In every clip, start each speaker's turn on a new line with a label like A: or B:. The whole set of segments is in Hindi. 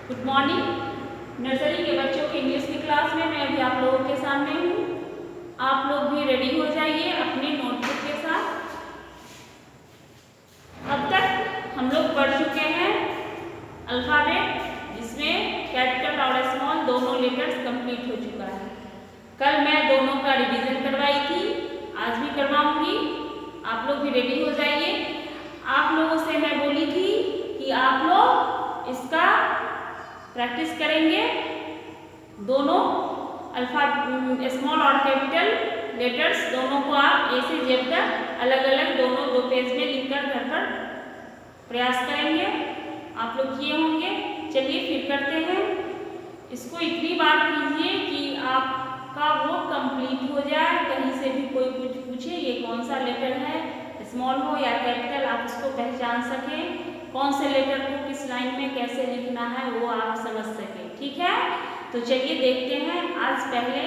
A: Good morning. नर्सरी के बच्चों के इंग्लिश की क्लास में मैं अभी आप लोगों के सामने हूँ। आप लोग भी रेडी हो जाइए अपने नोटबुक के साथ। अब तक हम लोग पढ़ चुके हैं अल्फ़ाबेट, जिसमें कैपिटल और स्मॉल दोनों लेटर्स कंप्लीट हो चुका है। कल मैं दोनों का रिवीजन करवाई थी, आज भी करवाऊंगी। आप लोग भी रेडी हो जाइए। आप लोगों से मैं बोली थी कि आप लोग इसका प्रैक्टिस करेंगे, दोनों स्मॉल और कैपिटल लेटर्स दोनों को आप ए से जेड तक अलग अलग दोनों दो पेज में लिखकर घर पर प्रयास करेंगे। आप लोग किए होंगे। चलिए फिर करते हैं। इसको इतनी बार कीजिए कि आपका वो कंप्लीट हो जाए। कहीं से भी कोई कुछ पूछे ये कौन सा लेटर है, स्मॉल हो या कैपिटल, आप उसको पहचान सकें। कौन से लेटर को किस लाइन में कैसे लिखना है वो आप समझ सकें। ठीक है, तो चलिए देखते हैं। आज पहले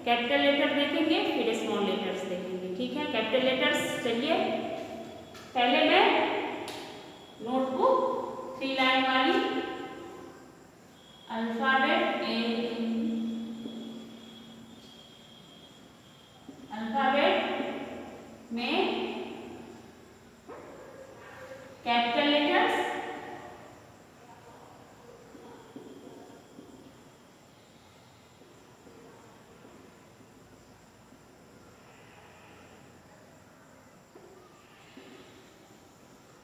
A: कैपिटल लेटर देखेंगे, फिर स्मॉल लेटर्स देखेंगे। ठीक है, कैपिटल लेटर्स। चलिए पहले मैं नोटबुक 3 लाइन वाली अल्फाबेट में कैपिटल लेटर्स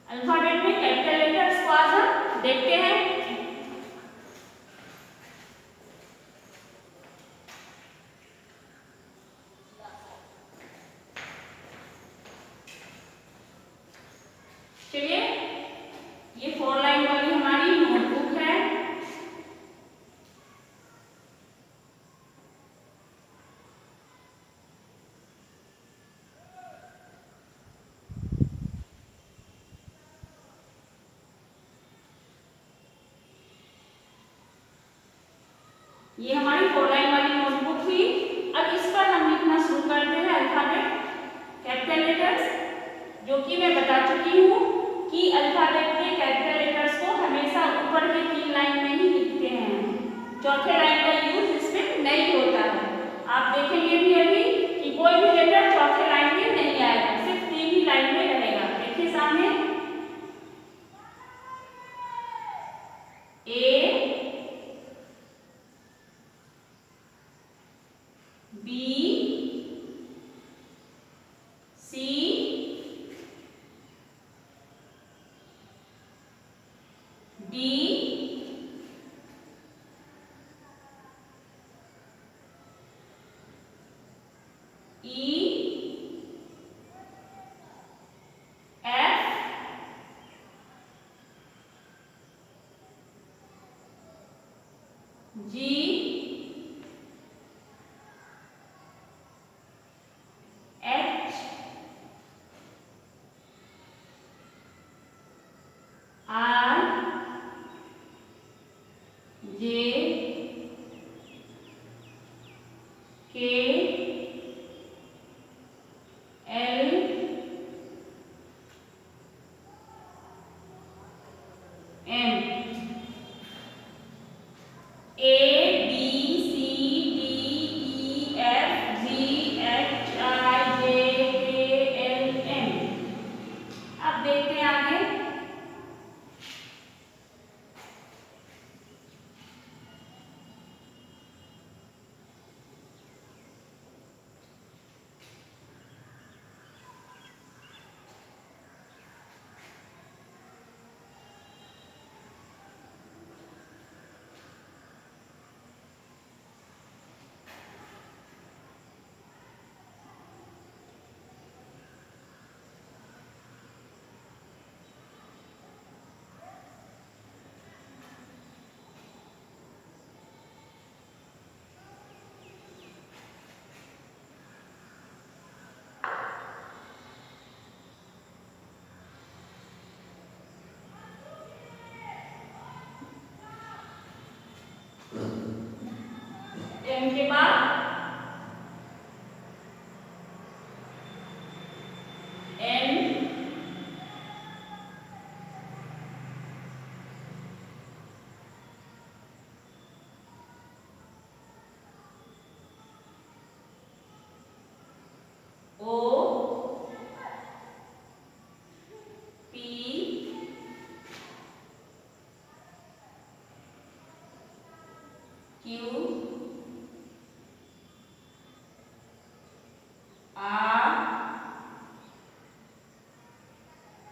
A: अल्फाबेट में कैपिटल लेटर्स को आज हम देखते हैं। चलिए, ये 4 लाइन वाली हमारी नोटबुक है। ये हमारी 4 लाइन वाली नोटबुक थी। अब इस पर हम लिखना शुरू करते हैं अल्फाबेट कैपिटल लेटर्स, जो कि मैं बता चुकी हूँ कि अल्फाबेट के कैपिटल लेटर्स को हमेशा ऊपर के 3 लाइन में ही लिखते हैं। चौथे लाइन का यूज इसमें नहीं होता है। आप देखेंगे भी अभी कि कोई भी लेटर चौथे लाइन में नहीं आएगा, सिर्फ 3 ही लाइन में रहेगा। देखिए सामने A, B, C, D, E, F, G, H, R, J, K, L, M. A, Q R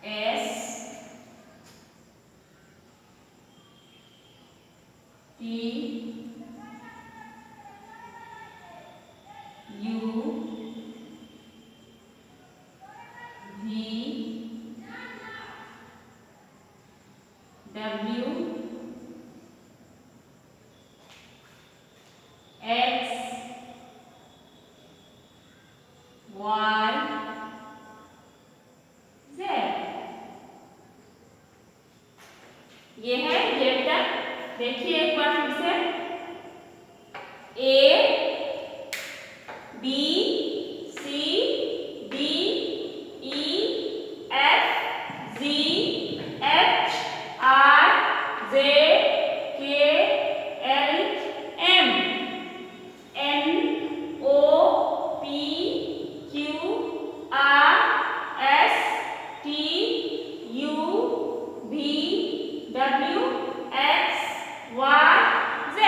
A: S T U V W X Y Z। ये है जेड तक। देखिए एक बार फिर से A B C D E F G H I J K L M N O P Q R S T U V W X Y Z।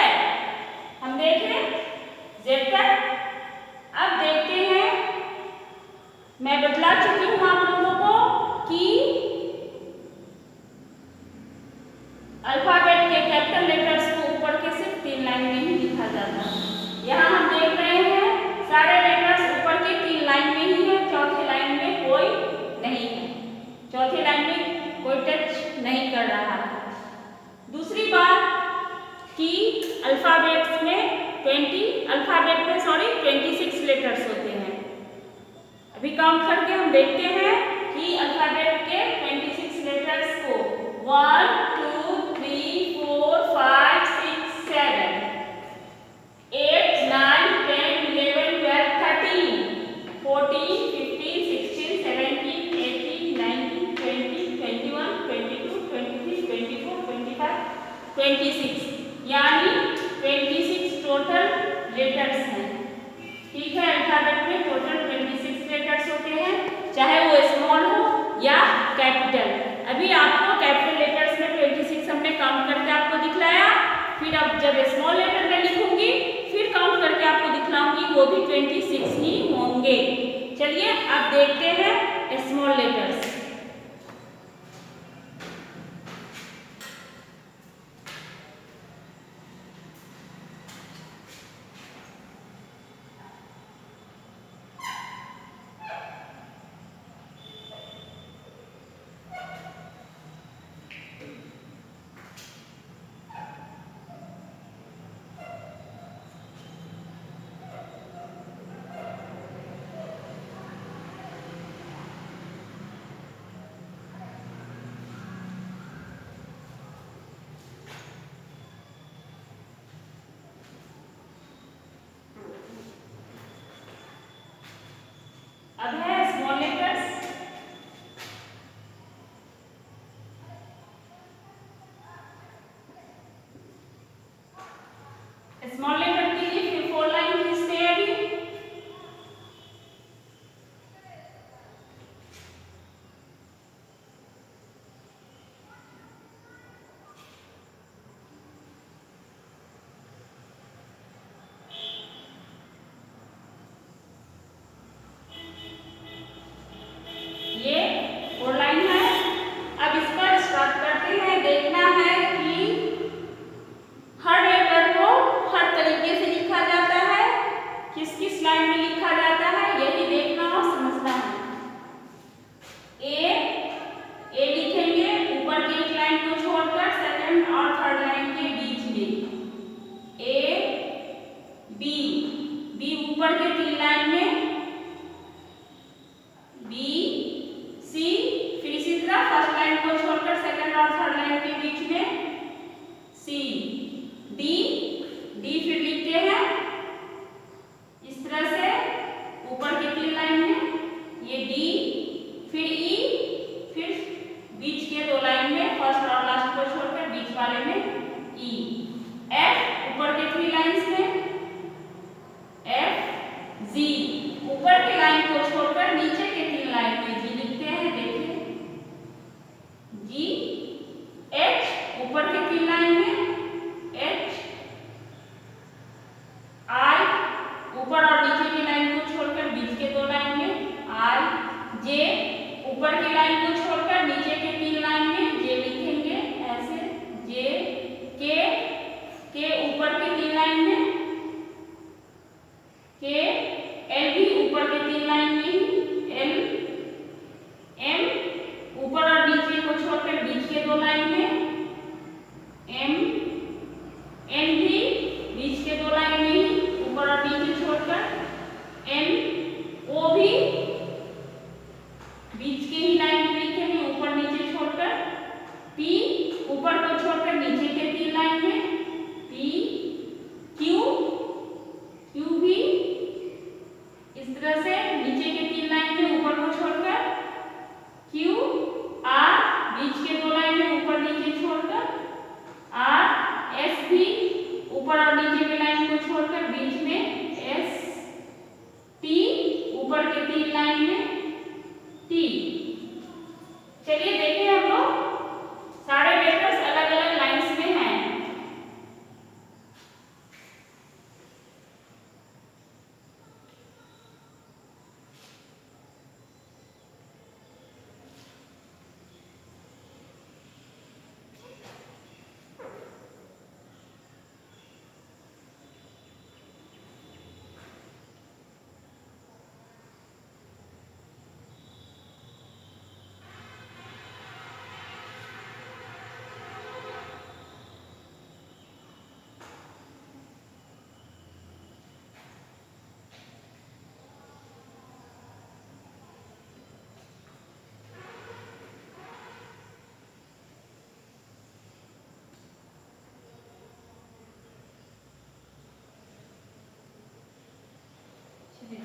A: हम देख रहे हैं जेड तक। अब देखते हैं, मैं बतला चुकी हूं आप लोगों को कि अल्फाबेट के कैपिटल लेटर्स को ऊपर के सिर्फ 3 लाइन में ही लिखा जाता है। यहाँ हम देख रहे हैं सारे लेटर्स ऊपर के 3 लाइन में ही है, चौथी लाइन में कोई नहीं है, चौथी लाइन में कोई टच नहीं कर रहा है। दूसरी बात कि अल्फाबेट में 26 लेटर्स होते हैं। अभी काउंट करके हम देखते हैं कि अल्फाबेट के 26 लेटर्स को 1 2 3 4 5 6 7 8 9 10 11 12 13 14 15 16 17 18 19 20 21 22 23 24 25 26 यानी 26 टोटल लेटर्स हैं। ठीक है, अल्फाबेट में टोटल 26 लेटर्स होते हैं, चाहे वो स्मॉल हो या कैपिटल। अभी आपको कैपिटल लेटर्स में 26 हमने काउंट करके आपको दिखलाया, फिर अब जब स्मॉल लेटर में लिखूंगी फिर काउंट करके आपको दिखलाऊंगी, वो भी 26 ही होंगे। चलिए अब देखते हैं स्मॉल लेटर्स। अब है स्मॉल लेटर्स। स्मॉल लेटर के लिए फिर 4 लाइन खींचते हैं। अभी ये 4 लाइन है। अब इस पर स्टार्ट करते हैं। देखना है कि हर लेटर को हर तरीके से लिखा जाता है, किस किस लाइन में लिखा जाता है, यही देखना और समझना है। ए लिखेंगे ऊपर की एक लाइन को छोड़कर सेकंड और थर्ड लाइन के बीच में। ए बी ऊपर के 3 लाइन में, बी सी, फिर इसी तरह फर्स्ट लाइन को छोड़कर सेकंड और थर्ड लाइन के बीच में सी। डी फिर लिखते हैं इस तरह से ऊपर की 3 लाइन में, ये डी, फिर ई, फिर बीच के 2 लाइन में फर्स्ट और लास्ट को छोड़कर बीच वाले में ई। एफ ऊपर के 3 लाइंस में, एफ जी ऊपर की लाइन को छोड़कर नीचे के 3 लाइन में जी लिखते हैं। देखिए जी। एच ऊपर के 3 लाइन में, एच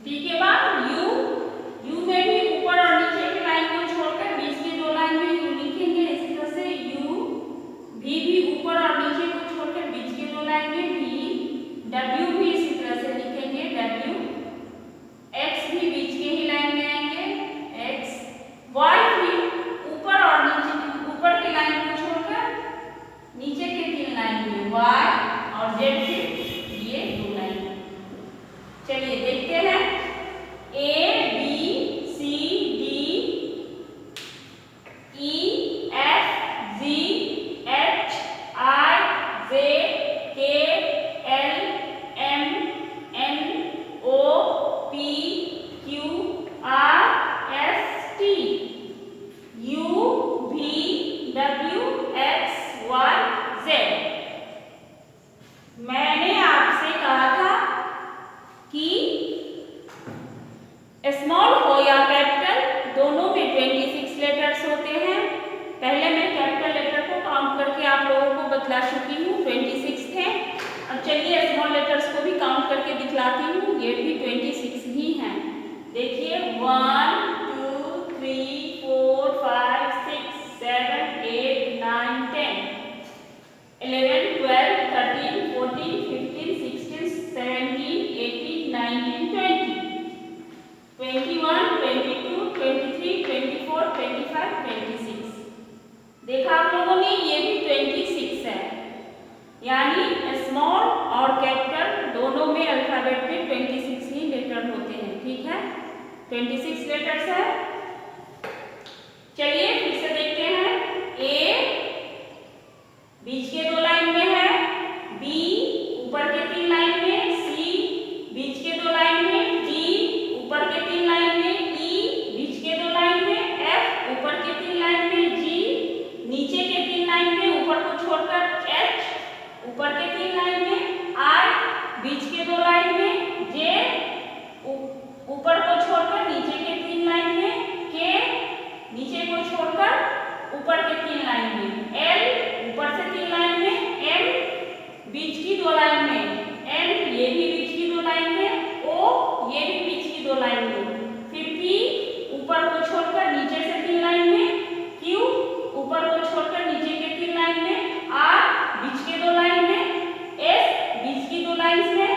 A: टी के बाद यू, यू में भी ऊपर और नीचे की लाइन को छोड़कर बीच की दो लाइन में यू लिखेंगे। इसी तरह से यू, भी ऊपर और नीचे को छोड़कर बीच की दो लाइन में भी, डब्ल्यू भी इसी तरह से लिखेंगे डब्ल्यू, एक्स भी बीच के ही लाइन में आएंगे एक्स, वाई भी ऊपर और नीचे, ऊपर की लाइन को छोड़कर नीचे के तीन लाइन में वाई, और जेड भी ये दो लाइन। चलिए देखते हैं A B C D E F G H I J K L M N O P Q R S T U V W X Y Z. मैंने आपसे कहा था कि स्मॉल हो या कैपिटल दोनों में 26 लेटर्स होते हैं। पहले मैं कैपिटल लेटर को काउंट करके आप लोगों को बतला चुकी हूँ, 26 थे। अब चलिए स्मॉल लेटर्स को भी काउंट करके दिखलाती हूँ, ये भी 26 ही हैं। देखिए 1 2 3 4 5 6 7 8 9 10 11 12 13 14 15 16 17 18 19 20 21 22 23 24 25 26। देखा आप लोगों ने, ये भी 26 है। यानी स्मॉल और कैपिटल दोनों में अल्फाबेट में 26 ही लेटर होते हैं। ठीक है, 26 लेटर्स है। चलिए फिर से देखते हैं। ए बीच के दो लाइन में है, बी ऊपर के तीन लाइन में, सी बीच के दो लाइन में, डी ऊपर के तीन लाइन में, ई बीच के दो लाइन में, एफ ऊपर के तीन लाइन में, जी नीचे के तीन लाइन में ऊपर को छोड़कर, एच ऊपर के तीन लाइन में, आई बीच के दो लाइन में, जे ऊपर को छोड़कर नीचे के तीन लाइन में, के नीचे को छोड़कर ऊपर के तीन लाइन में, एल ऊपर से तीन लाइन में, एम बीच की दो लाइन में, एन ये भी बीच की दो लाइन में, ओ ये भी बीच की दो लाइन में, फिर पी ऊपर को छोड़कर नीचे से तीन लाइन में, क्यू ऊपर को छोड़कर नीचे के तीन लाइन में, आर बीच के दो लाइन में, एस बीच की दो लाइन में,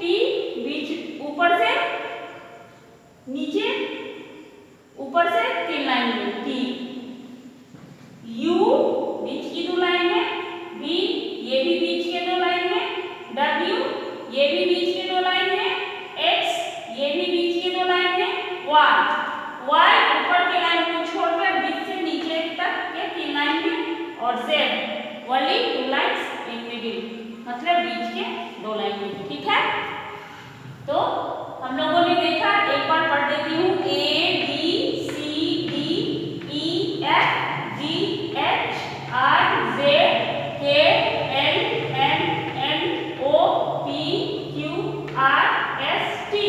A: टी बीच ऊपर से नीचे ऊपर से तीन लाइन में, टी यू बीच की दो लाइन में, बी ये भी बीच के दो लाइन में, डब्ल्यू ये भी बीच के दो लाइन में, एक्स ये भी बीच के दो लाइन में, वाई ऊपर के लाइन को छोड़कर बीच से नीचे तक के तीन लाइन में, और Z only two lines in middle, मतलब बीच के दो लाइन में। ठीक है, तो हम लोगों ने देखा, एक बार पढ़ देती हूँ। A B C D E F G H I J K L M N O P Q R S T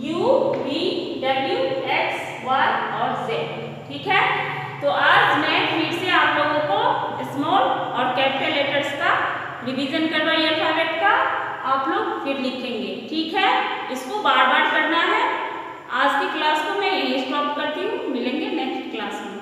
A: U V W X Y और जेड। ठीक है, तो आज मैं फिर से आप लोगों को स्मॉल और कैपिटल लेटर्स का रिवीजन करवाई अल्फाबेट का, आप लोग फिर लिखेंगे। ठीक है, इसको बार बार करना है। आज की क्लास को मैं यही स्टॉप करती हूँ, मिलेंगे नेक्स्ट क्लास में।